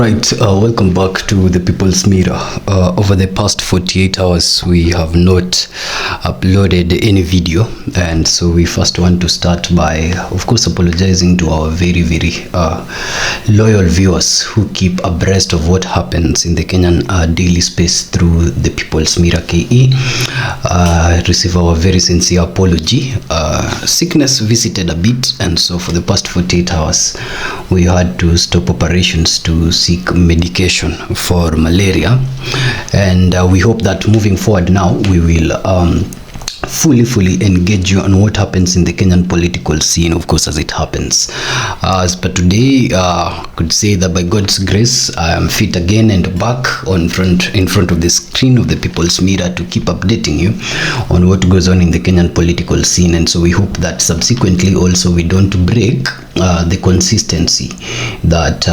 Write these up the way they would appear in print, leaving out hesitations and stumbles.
Right, welcome back to the People's Mirror. Over the past 48 hours, we have not uploaded any video, and so we first want to start by, of course, apologizing to our very loyal viewers who keep abreast of what happens in the Kenyan daily space through the People's Mirror KE. Receive our very sincere apology. Sickness visited a bit, and so for the past 48 hours, we had to stop operations to seek medication for malaria, and we hope that moving forward now we will fully engage you on what happens in the Kenyan political scene, of course, as it happens. But today, could say that by God's grace, I am fit again and back in front of the screen of the People's Mirror to keep updating you on what goes on in the Kenyan political scene. And so we hope that subsequently also we don't break the consistency that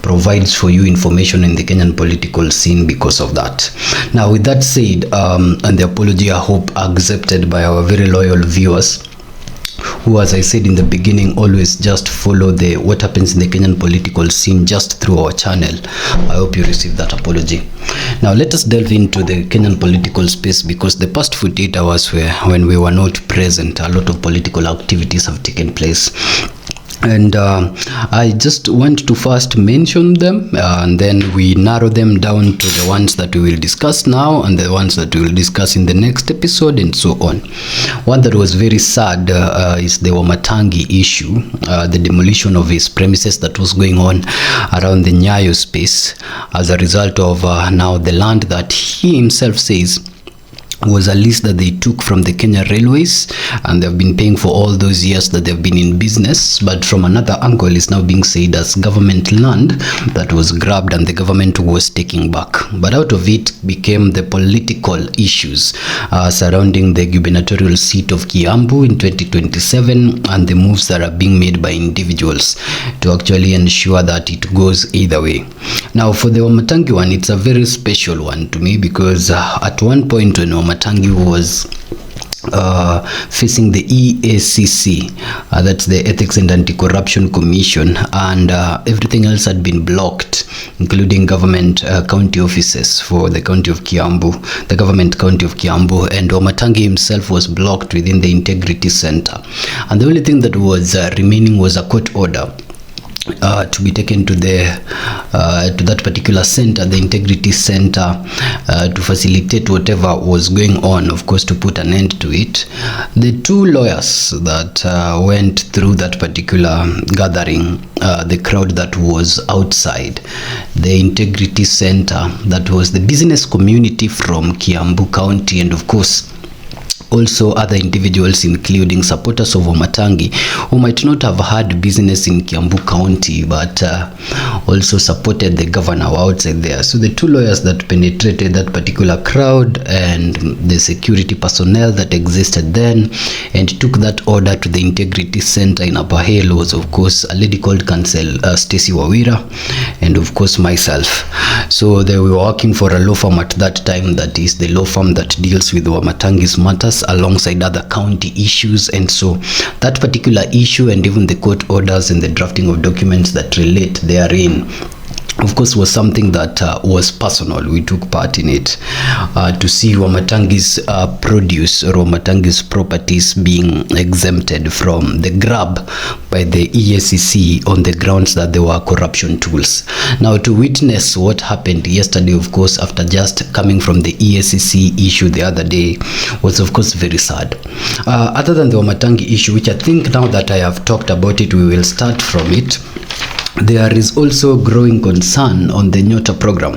provides for you information in the Kenyan political scene because of that. Now, with that said, and the apology I hope accepted by our very loyal viewers, who, as I said in the beginning, always just follow what happens in the Kenyan political scene just through our channel. I hope you receive that apology. Now let us delve into the Kenyan political space, because the past 48 hours when we were not present, a lot of political activities have taken place. And I just want to first mention them, and then we narrow them down to the ones that we will discuss now and the ones that we will discuss in the next episode, and so on. One that was very sad is the Wamatangi issue, the demolition of his premises that was going on around the Nyayo space as a result of now the land that he himself says was a lease that they took from the Kenya Railways, and they've been paying for all those years that they've been in business. But from another angle, it's now being said as government land that was grabbed and the government was taking back. But out of it became the political issues surrounding the gubernatorial seat of Kiambu in 2027 and the moves that are being made by individuals to actually ensure that it goes either way. Now, for the Wamatangi one, it's a very special one to me, because at one point when Wamatangi was facing the EACC, that's the Ethics and Anti-Corruption Commission, and everything else had been blocked, including government county offices for the county of Kiambu, the government county of Kiambu, and Wamatangi himself was blocked within the Integrity Center. And the only thing that was remaining was a court order to be taken to that particular center, the Integrity Center, to facilitate whatever was going on, of course, to put an end to it. The two lawyers that went through that particular gathering, the crowd that was outside the Integrity Center, that was the business community from Kiambu County, and of course also other individuals, including supporters of Wamatangi, who might not have had business in Kiambu County, but also supported the governor outside there. So the two lawyers that penetrated that particular crowd and the security personnel that existed then and took that order to the Integrity Center in Upper Hill was, of course, a lady called Counsel Stacy Wawira, and of course myself. So they were working for a law firm at that time, that is the law firm that deals with Wamatangi's matters alongside other county issues. And so that particular issue, and even the court orders and the drafting of documents that relate therein, of course, was something that was personal. We took part in it to see Wamatangi's produce or Wamatangi's properties being exempted from the grab by the EACC on the grounds that they were corruption tools. Now, to witness what happened yesterday, of course, after just coming from the EACC issue the other day, was of course very sad. Other than the Wamatangi issue, which I think now that I have talked about it, we will start from it. There is also growing concern on the Nyota program,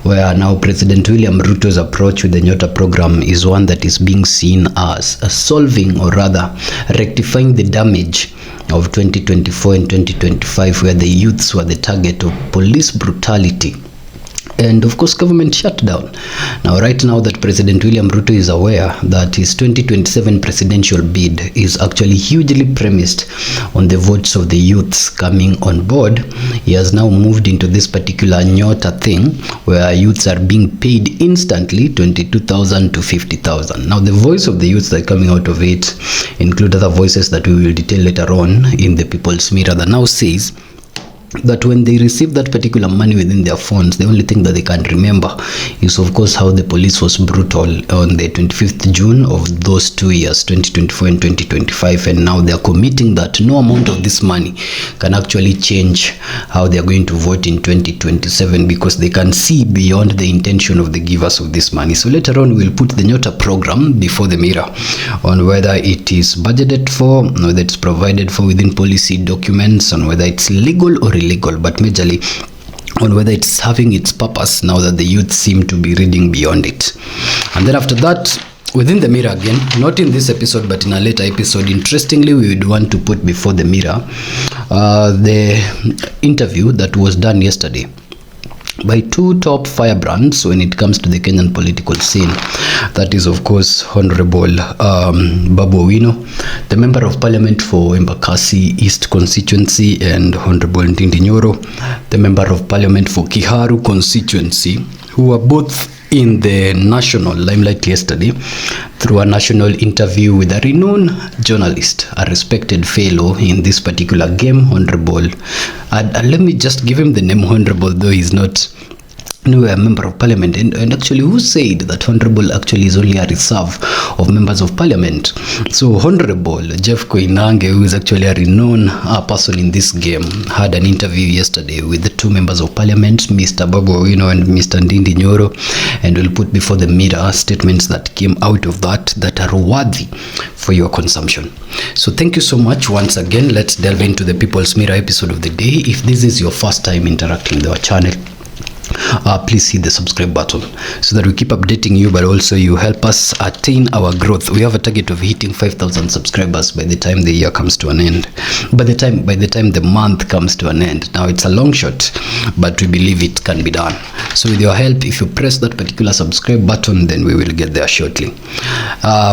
where now President William Ruto's approach with the Nyota program is one that is being seen as solving, or rather rectifying, the damage of 2024 and 2025, where the youths were the target of police brutality and, of course, government shutdown. Now, right now that President William Ruto is aware that his 2027 presidential bid is actually hugely premised on the votes of the youths coming on board, he has now moved into this particular Nyota thing, where youths are being paid instantly 22,000 to 50,000. Now, the voice of the youths that are coming out of it include other voices that we will detail later on in the People's Mirror, that now says that when they receive that particular money within their phones, the only thing that they can remember is, of course, how the police was brutal on the 25th June of those 2 years, 2024 and 2025, and now they are committing that no amount of this money can actually change how they are going to vote in 2027, because they can see beyond the intention of the givers of this money. So later on, we'll put the Nyota program before the mirror on whether it is budgeted for, whether it's provided for within policy documents, on whether it's legal or illegal, but majorly on whether it's having its purpose now that the youth seem to be reading beyond it. And then after that, within the mirror again, not in this episode but in a later episode, interestingly, we would want to put before the mirror the interview that was done yesterday by two top firebrands when it comes to the Kenyan political scene. That is, of course, Honorable Babu Owino, the Member of Parliament for Embakasi East constituency, and Honorable Ndindi Nyoro, the Member of Parliament for Kiharu constituency, who were both in the national limelight yesterday through a national interview with a renowned journalist, a respected fellow in this particular game, Honorable. Let me just give him the name Honorable, though he's not a member of parliament, and actually who said that Honorable actually is only a reserve of members of parliament. So Honorable Jeff Koinange, who is actually a renowned person in this game, had an interview yesterday with the two members of parliament, Mr. Babu Owino and Mr. Ndindi Nyoro, and we'll put before the mirror statements that came out of that are worthy for your consumption. So thank you so much once again. Let's delve into the People's Mirror episode of the day. If this is your first time interacting with our channel, please hit the subscribe button so that we keep updating you, but also you help us attain our growth. We have a target of hitting 5,000 subscribers by the time the year comes to an end, by the time the month comes to an end. Now it's a long shot, but we believe it can be done. So with your help, if you press that particular subscribe button, then we will get there shortly.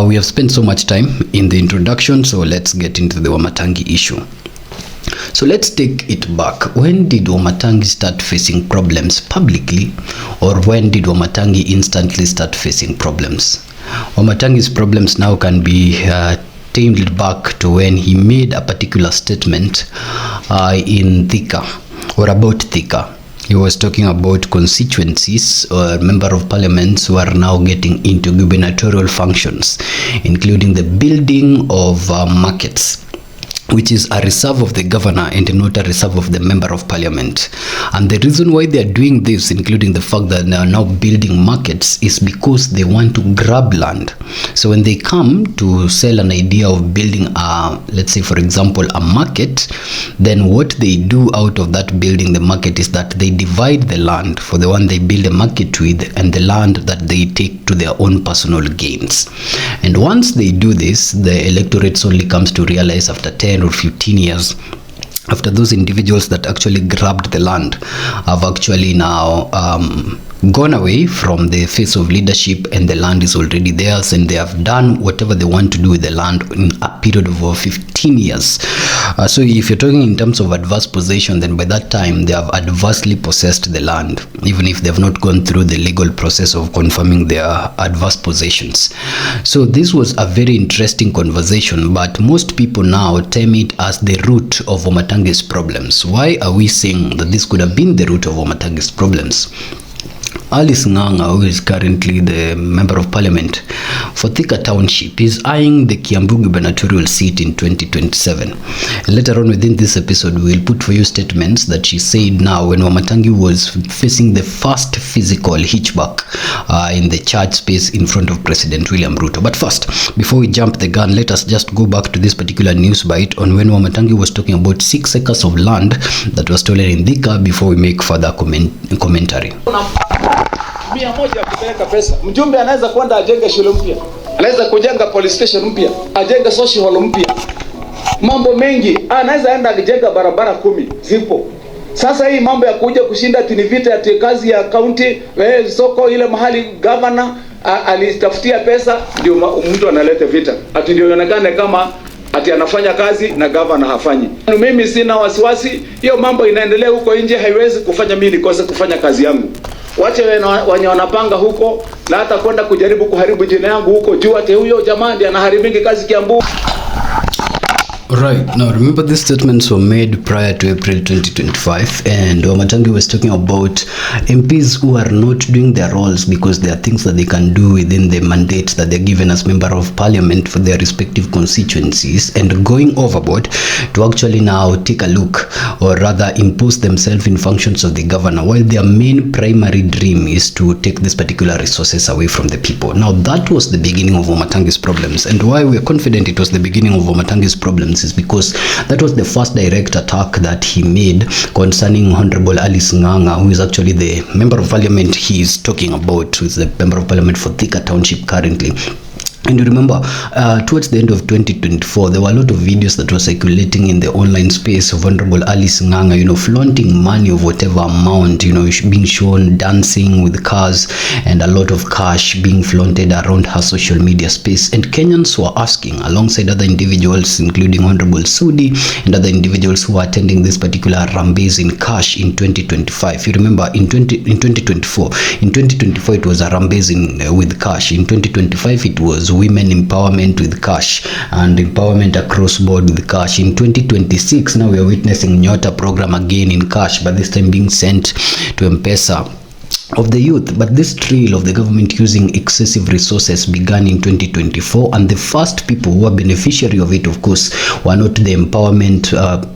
We have spent so much time in the introduction, so let's get into the Wamatangi issue. So let's take it back. When did Wamatangi start facing problems publicly, or when did Wamatangi instantly start facing problems? Wamatangi's problems now can be tamed back to when he made a particular statement in Thika, or about Thika. He was talking about constituencies or member of parliaments who are now getting into gubernatorial functions, including the building of markets, which is a reserve of the governor and not a reserve of the member of parliament. And the reason why they are doing this, including the fact that they are now building markets, is because they want to grab land. So when they come to sell an idea of building a, let's say for example, a market, then what they do out of that building the market is that they divide the land for the one they build a market with and the land that they take to their own personal gains. And once they do this, the electorate only comes to realize after 10 or 15 years, after those individuals that actually grabbed the land have actually now gone away from the face of leadership, and the land is already theirs, and they have done whatever they want to do with the land in a period of over 15 years. So if you're talking in terms of adverse possession, then by that time they have adversely possessed the land, even if they have not gone through the legal process of confirming their adverse possessions. So this was a very interesting conversation, but most people now term it as the root of Wamatangi'S problems. Why are we saying that this could have been the root of Wamatangi'S problems? Alice Ng'ang'a, who is currently the member of parliament for Thika Township, is eyeing the Kiambu gubernatorial seat in 2027. And later on within this episode, we will put for you statements that she said now when Wamatangi was facing the first physical hitchback in the church space in front of President William Ruto. But first, before we jump the gun, let us just go back to this particular news bite on when Wamatangi was talking about 6 acres of land that was stolen in Thika before we make further commentary. 100 kupeleka pesa. Mjumbe anaweza kwenda ajenge shule mpya, anaweza kujenga police station mpya, ajenge social hall mpya, mambo mengi. Anaweza enda kujenga barabara 10 zipo. Sasa hii mambo ya kuja kushinda tinivita ya kazi ya county, soko ile mahali governor alitafutia pesa, ndio mtu analeta vita. Ati ndio ionekane kama ati anafanya kazi na governor hafanyi. Mimi sina wasiwasi, hiyo mambo inaendelea huko nje, haiwezi kufanya mimi nikose kufanya kazi yangu. Wache wenye wanapanga huko na hata kwenda kujaribu kuharibu jina yangu huko juu, ate huyo jamaa ndiye anaharibingi kazi Kiambu. Right. Now, remember, these statements were made prior to April 2025, and Wamatangi was talking about MPs who are not doing their roles because there are things that they can do within the mandate that they're given as member of parliament for their respective constituencies, and going overboard to actually now take a look, or rather impose themselves in functions of the governor, while their main primary dream is to take these particular resources away from the people. Now, that was the beginning of Wamatangi's problems, and why we are confident it was the beginning of Wamatangi's problems is because that was the first direct attack that he made concerning Honorable Alice Ng'ang'a, who is actually the member of parliament he is talking about, who is the member of parliament for Thika Township currently. And you remember, towards the end of 2024, there were a lot of videos that were circulating in the online space of Honorable Alice Ng'ang'a, flaunting money of whatever amount, being shown dancing with cars and a lot of cash being flaunted around her social media space. And Kenyans were asking, alongside other individuals, including Honorable Sudi and other individuals who were attending this particular rambaze in cash in 2025. You remember, in 2024, it was a rambaze with cash. In 2025, it was women empowerment with cash and empowerment across board with cash. In 2026, now we are witnessing Nyota program again in cash, but this time being sent to M-Pesa of the youth. But this trail of the government using excessive resources began in 2024, and the first people who were beneficiary of it, of course, were not the empowerment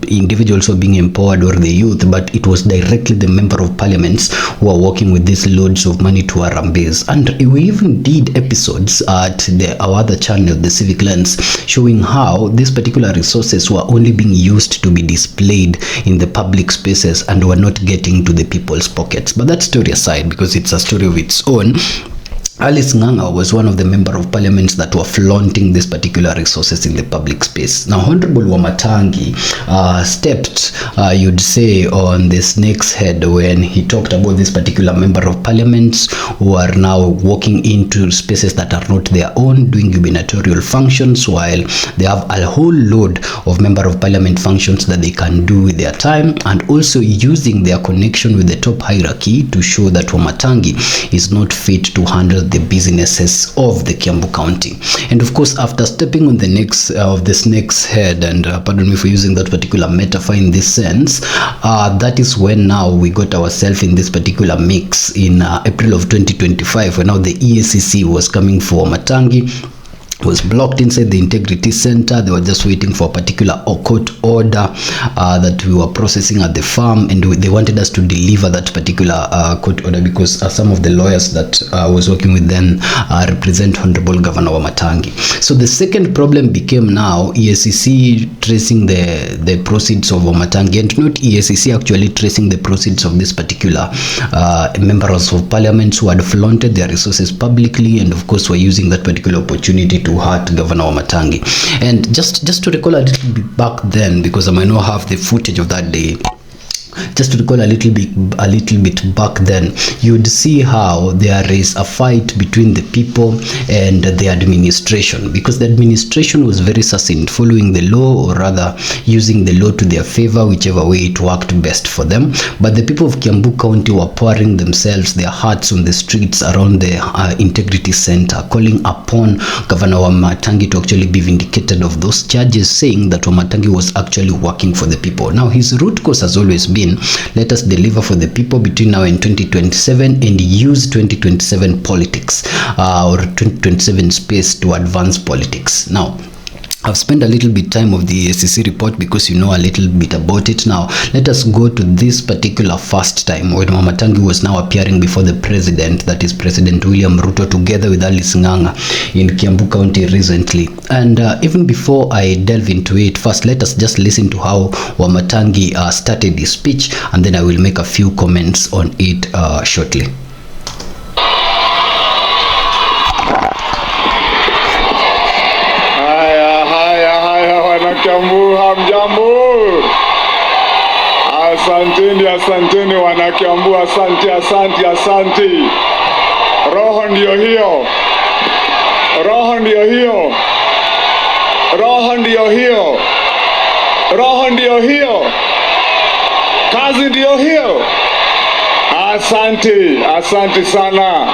individuals who are being empowered or the youth, but it was directly the member of parliaments who are working with these loads of money to Harambes. And we even did episodes at our other channel, the Civic Lens, showing how these particular resources were only being used to be displayed in the public spaces and were not getting to the people's pockets. But that story aside, because it's a story of its own, Alice Ng'ang'a was one of the member of parliaments that were flaunting these particular resources in the public space. Now, Honorable Wamatangi stepped, you'd say, on the snake's head when he talked about this particular member of parliaments who are now walking into spaces that are not their own, doing gubernatorial functions, while they have a whole load of member of parliament functions that they can do with their time, and also using their connection with the top hierarchy to show that Wamatangi is not fit to handle the businesses of the Kiambu County. And of course, after stepping on the necks of the snake's head, and pardon me for using that particular metaphor in this sense, that is when now we got ourselves in this particular mix in April of 2025, when now the EACC was coming for Wamatangi, was blocked inside the Integrity Center. They were just waiting for a particular court order that we were processing at the farm, and they wanted us to deliver that particular court order because some of the lawyers that was working with them represent Honorable Governor Wamatangi. So the second problem became now EACC tracing the proceeds of Wamatangi, and not EACC actually tracing the proceeds of this particular members of parliament who had flaunted their resources publicly, and of course were using that particular opportunity to hurt Governor Wamatangi. And just to recall a little bit back then, because I might not have the footage of that day, just to recall a little bit back then, you'd see how there is a fight between the people and the administration, because the administration was very succinct, following the law, or rather using the law to their favor, whichever way it worked best for them. But the people of Kiambu County were pouring themselves, their hearts on the streets around the Integrity Center, calling upon Governor Wamatangi to actually be vindicated of those charges, saying that Wamatangi was actually working for the people. Now, his root cause has always been, let us deliver for the people between now and 2027 and use 2027 politics or 2027 space to advance politics. Now, I've spent a little bit time of the SEC report because you know a little bit about it. Now, let us go to this particular first time when Wamatangi was now appearing before the president, that is President William Ruto, together with Alice Ng'ang'a in Kiambu County recently. And even before I delve into it, first let us just listen to how Wamatangi started his speech, and then I will make a few comments on it shortly. Kiambu, hamjambo. Asanteni wana Kiambu, asante. Roho ndio hiyo. Kazi ndio hiyo. Asante sana.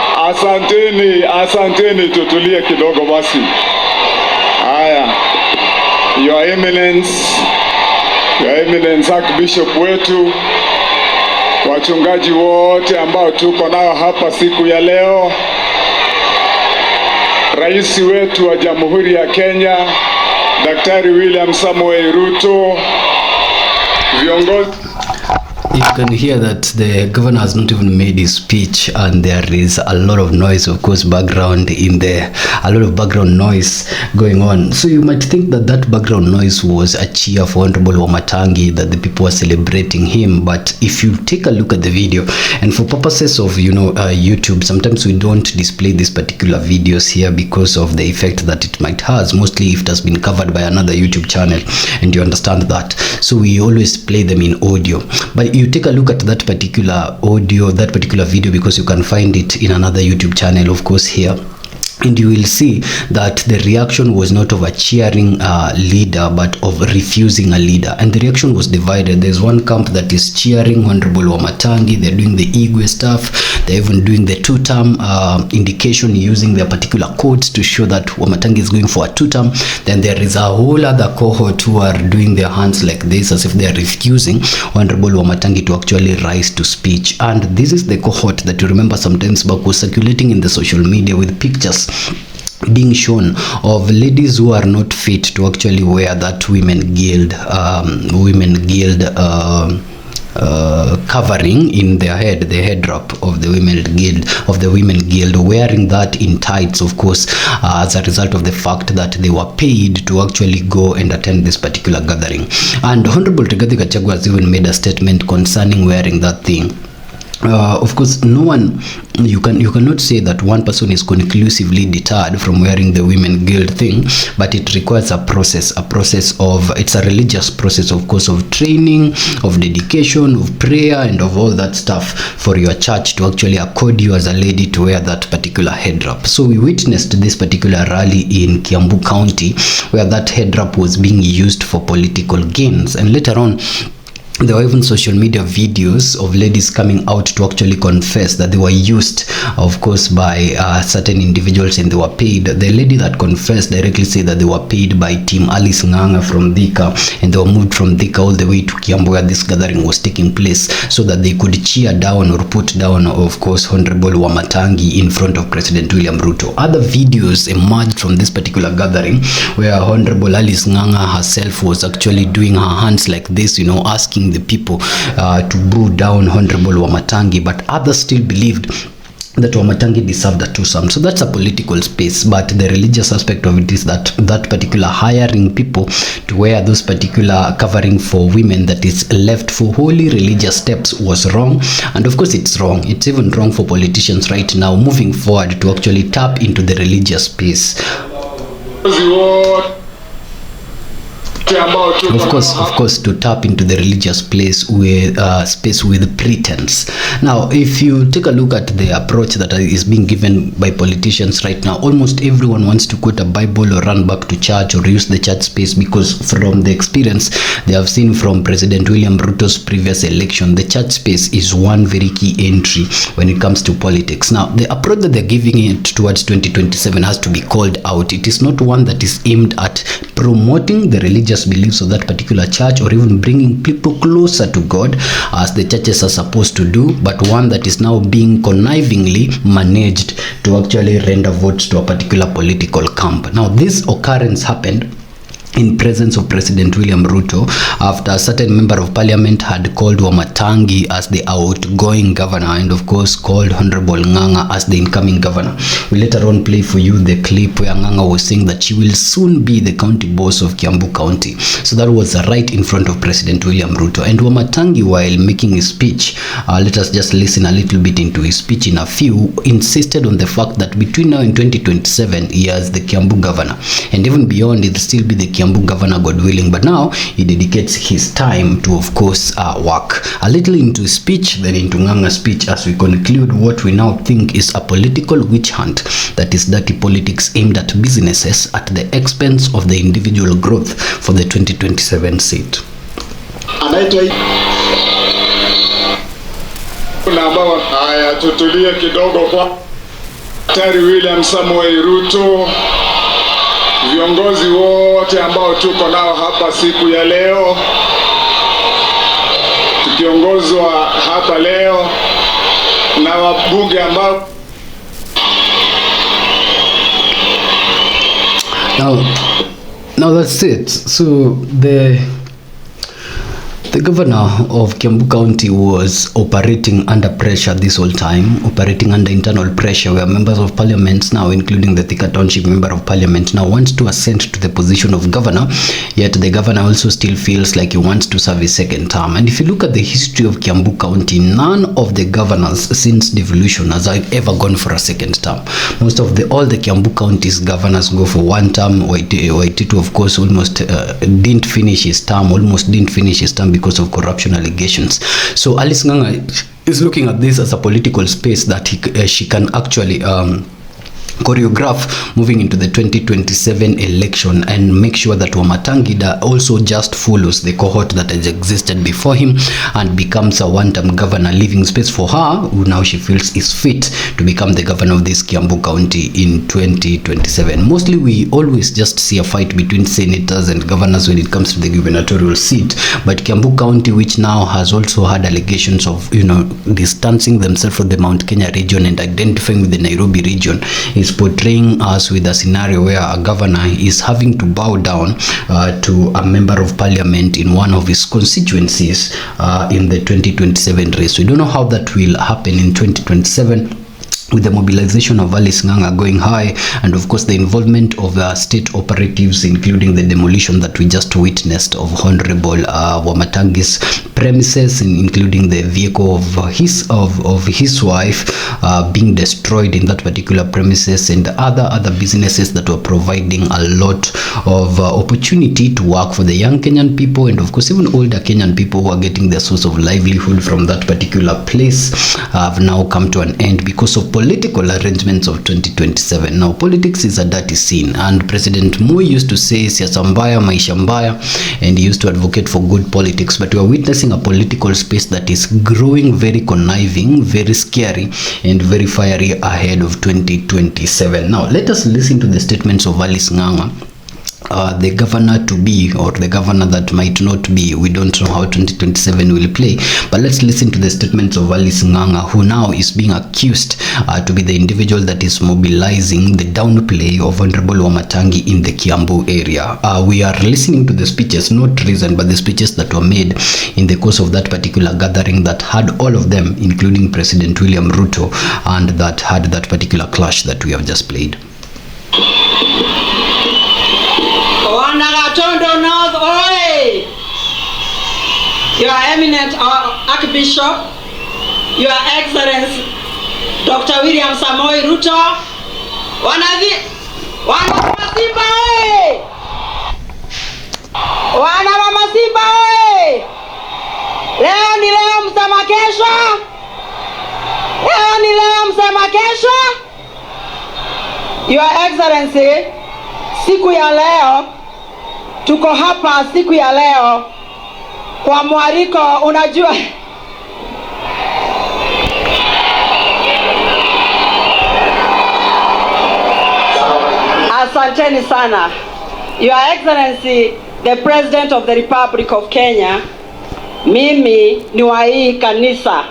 Asanteni, tutulie kidogo basi. Haya. Your Eminence Archbishop wetu, wachungaji wote ambao tuko nao hapa siku ya leo, Rais wetu wa Jamhuri ya Kenya, Daktari William Samoei Ruto, viongozi. You can hear that the governor has not even made his speech, and there is a lot of noise, of course, background in there, a lot of background noise going on. So you might think that that background noise was a cheer for Honorable Wamatangi, that the people were celebrating him. But if you take a look at the video, and for purposes of YouTube, sometimes we don't display these particular videos here because of the effect that it might has, mostly if it has been covered by another YouTube channel, and you understand that. So we always play them in audio. But you take a look at that particular audio, that particular video, because you can find it in another YouTube channel, of course, here. And you will see that the reaction was not of a cheering leader, but of refusing a leader. And the reaction was divided. There's one camp that is cheering Honorable Wamatangi. They're doing the Igwe stuff. They're even doing the two-term indication using their particular codes to show that Wamatangi is going for a two-term. Then there is a whole other cohort who are doing their hands like this, as if they are refusing Honorable Wamatangi to actually rise to speech. And this is the cohort that you remember sometimes back was circulating in the social media with pictures being shown of ladies who are not fit to actually wear that women guild covering in their head, the head wrap of the women guild, wearing that in tights, of course, as a result of the fact that they were paid to actually go and attend this particular gathering. And Honorable Rigathi Gachagua has even made a statement concerning wearing that thing. Of course, no one, you cannot say that one person is conclusively deterred from wearing the women guild thing, but it requires a process of, it's a religious process, of course, of training, of dedication, of prayer, and of all that stuff for your church to actually accord you as a lady to wear that particular head wrap. So we witnessed this particular rally in Kiambu County where that head wrap was being used for political gains, and later on there were even social media videos of ladies coming out to actually confess that they were used, of course, by certain individuals and they were paid. The lady that confessed directly said that they were paid by Team Alice Nganga from Thika, and they were moved from Thika all the way to Kiambu where this gathering was taking place, so that they could cheer down or put down, of course, Honorable Wamatangi in front of President William Ruto. Other videos emerged from this particular gathering where Honorable Alice Nganga herself was actually doing her hands like this, asking the people to boo down Honorable Wamatangi, but others still believed that Wamatangi deserved a twosome. So that's a political space, but the religious aspect of it is that that particular hiring people to wear those particular covering for women that is left for holy religious steps was wrong. And of course it's wrong. It's even wrong for politicians right now moving forward to actually tap into the religious space. Of course, to tap into the religious space with pretense. Now, if you take a look at the approach that is being given by politicians right now, almost everyone wants to quote a Bible or run back to church or use the church space, because from the experience they have seen from President William Ruto's previous election, the church space is one very key entry when it comes to politics. Now, the approach that they're giving it towards 2027 has to be called out. It is not one that is aimed at promoting the religious beliefs of that particular church or even bringing people closer to God as the churches are supposed to do, but one that is now being connivingly managed to actually render votes to a particular political camp. Now, this occurrence happened in presence of President William Ruto after a certain member of parliament had called Wamatangi as the outgoing governor and of course called Honorable Nganga as the incoming governor. We later on play for you the clip where Nganga was saying that she will soon be the county boss of Kiambu County. So that was right in front of President William Ruto. And Wamatangi, while making his speech, let us just listen a little bit into his speech in a few, insisted on the fact that between now and 2027 he is the Kiambu governor, and even beyond it will still be the Kiambu governor, God willing. But now he dedicates his time to, of course, work. A little into his speech, then into Nganga's speech, as we conclude what we now think is a political witch hunt, that is dirty politics aimed at businesses at the expense of the individual growth for the 2027 seat. Haya, tutulie kidogo kwa Daktari William Samoei Ruto. viongozi wote ambao tuko nao hapa siku ya leo, tukiongozwa hapa leo na wabunge ambao Now that's it. So the governor of Kiambu County was operating under pressure this whole time, operating under internal pressure, where members of parliament now, including the Thika Township member of parliament, now wants to ascend to the position of governor, yet the governor also still feels like he wants to serve a second term. And if you look at the history of Kiambu County, none of the governors since devolution has ever gone for a second term. All the Kiambu County's governors go for one term. Waititu, of course, almost didn't finish his term because of corruption allegations. So Alice Ng'ang'a is looking at this as a political space that she can actually choreograph moving into the 2027 election and make sure that Wamatangi'S also just follows the cohort that has existed before him and becomes a one-term governor, leaving space for her, who now she feels is fit to become the governor of this Kiambu County in 2027. Mostly we always just see a fight between senators and governors when it comes to the gubernatorial seat, but Kiambu County, which now has also had allegations of, distancing themselves from the Mount Kenya region and identifying with the Nairobi region, is portraying us with a scenario where a governor is having to bow down to a member of parliament in one of his constituencies in the 2027 race. We don't know how that will happen in 2027, with the mobilization of Alice Ng'ang'a going high, and of course the involvement of state operatives, including the demolition that we just witnessed of Honorable Wamatangi'S premises, including the vehicle of his wife being destroyed in that particular premises, and other businesses that were providing a lot of opportunity to work for the young Kenyan people, and of course even older Kenyan people who are getting their source of livelihood from that particular place, have now come to an end because of political arrangements of 2027. Now, politics is a dirty scene, and President Moi used to say siasa mbaya, maisha mbaya, and he used to advocate for good politics, but we are witnessing a political space that is growing very conniving, very scary, and very fiery ahead of 2027. Now, let us listen to the statements of Alice Ng'ang'a, the governor to be, or the governor that might not be. We don't know how 2027 will play, but let's listen to the statements of Alice Ng'ang'a, who now is being accused to be the individual that is mobilizing the downplay of Honorable Wamatangi in the Kiambu area. We are listening to the speeches, not reason, but the speeches that were made in the course of that particular gathering that had all of them, including President William Ruto, and that had that particular clash that we have just played. Tondo North, oi! Your Eminent Archbishop, Your Excellency Dr. William Samoei Ruto, Mama Simba, oi! Mama Simba, oi! Leo ni leo, msema kesho. Leo ni leo, msema kesho. Your Excellency, siku ya leo tuko hapa siku ya leo kwa mwariko, unajua asanteni sana. Your Excellency the President of the Republic of Kenya, mimi ni wa hii kanisa.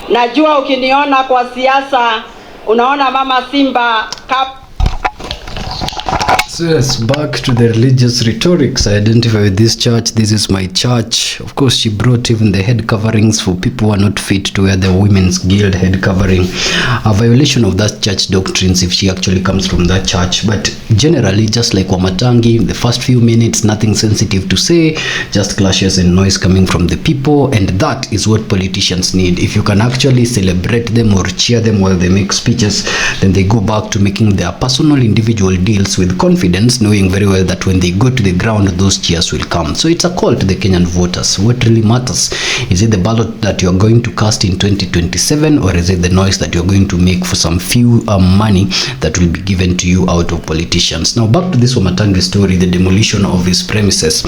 Najua ukiniona kwa siasa unaona Mama Simba So yes, back to the religious rhetorics. I identify with this church. This is my church. Of course, she brought even the head coverings for people who are not fit to wear the Women's Guild head covering. A violation of that church doctrines if she actually comes from that church. But generally, just like Wamatangi, the first few minutes, nothing sensitive to say, just clashes and noise coming from the people. And that is what politicians need. If you can actually celebrate them or cheer them while they make speeches, then they go back to making their personal individual deals with confidence, knowing very well that when they go to the ground, those cheers will come. So it's a call to the Kenyan voters. What really matters? Is it the ballot that you're going to cast in 2027, or is it the noise that you're going to make for some few money that will be given to you out of politicians? Now back to this Wamatangi story, the demolition of his premises.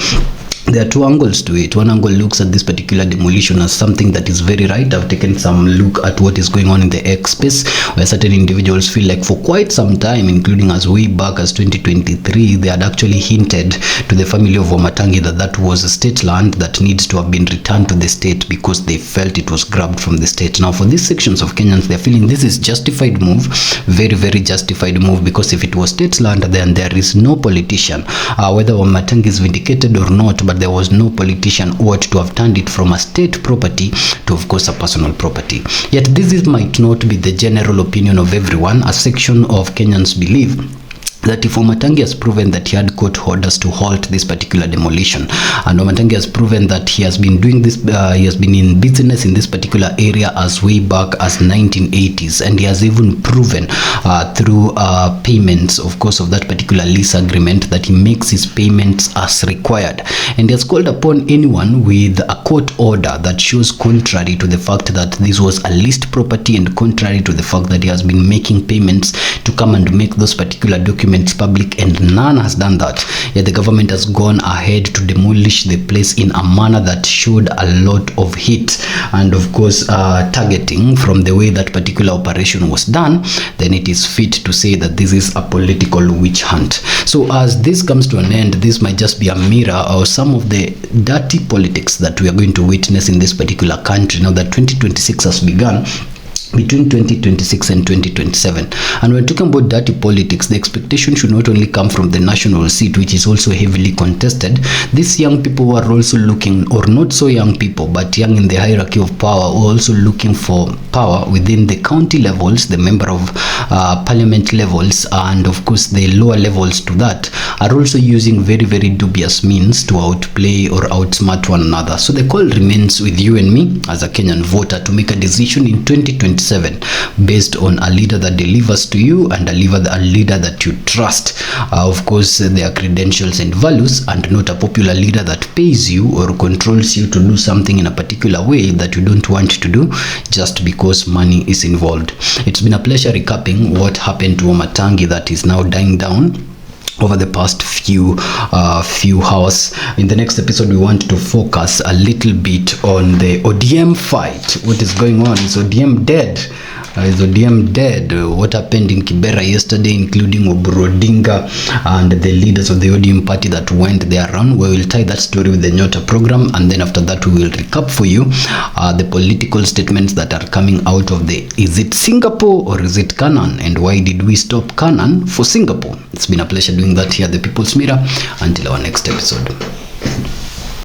there are two angles to it. One angle looks at this particular demolition as something that is very right. I've taken some look at what is going on in the X space, where certain individuals feel like for quite some time, including as way back as 2023, they had actually hinted to the family of Wamatangi that that was a state land that needs to have been returned to the state because they felt it was grabbed from the state. Now, for these sections of Kenyans, they're feeling this is justified move, very, very justified move, because if it was state land, then there is no politician, whether Wamatangi is vindicated or not, but there was no politician who ought to have turned it from a state property to, of course, a personal property. Yet this might not be the general opinion of everyone. A section of Kenyans believe that if Wamatangi has proven that he had court orders to halt this particular demolition, and Wamatangi has proven that he has been doing this, he has been in business in this particular area as way back as 1980s, and he has even proven through payments, of course, of that particular lease agreement that he makes his payments as required, and he has called upon anyone with a court order that shows contrary to the fact that this was a leased property and contrary to the fact that he has been making payments to come and make those particular documents public, and none has done that. Yet the government has gone ahead to demolish the place in a manner that showed a lot of heat and, of course, targeting from the way that particular operation was done. Then it is fit to say that this is a political witch hunt. So as this comes to an end, this might just be a mirror or some of the dirty politics that we are going to witness in this particular country now that 2026 has begun, between 2026 and 2027. And when talking about dirty politics, the expectation should not only come from the national seat, which is also heavily contested. These young people are also looking, or not so young people, but young in the hierarchy of power, are also looking for power within the county levels, the member of parliament levels, and of course the lower levels to that are also using very, very dubious means to outplay or outsmart one another. So the call remains with you and me as a Kenyan voter to make a decision in 2027 based on a leader that delivers to you and a leader that you trust, of course, their credentials and values, and not a popular leader that pays you or controls you to do something in a particular way that you don't want to do just because money is involved. It's been a pleasure recapping what happened to Wamatangi that is now dying down over the past few hours. In the next episode, we want to focus a little bit on the ODM fight. What is going on? Is ODM dead? Is ODM dead? What happened in Kibera yesterday, including Oburu Odinga and the leaders of the ODM party that went there around? We will tie that story with the Nyota program, and then after that we will recap for you the political statements that are coming out of the, is it Singapore or is it Canaan, and why did we stop Canaan for Singapore? It's been a pleasure doing that here at the People's Mirror. Until our next episode.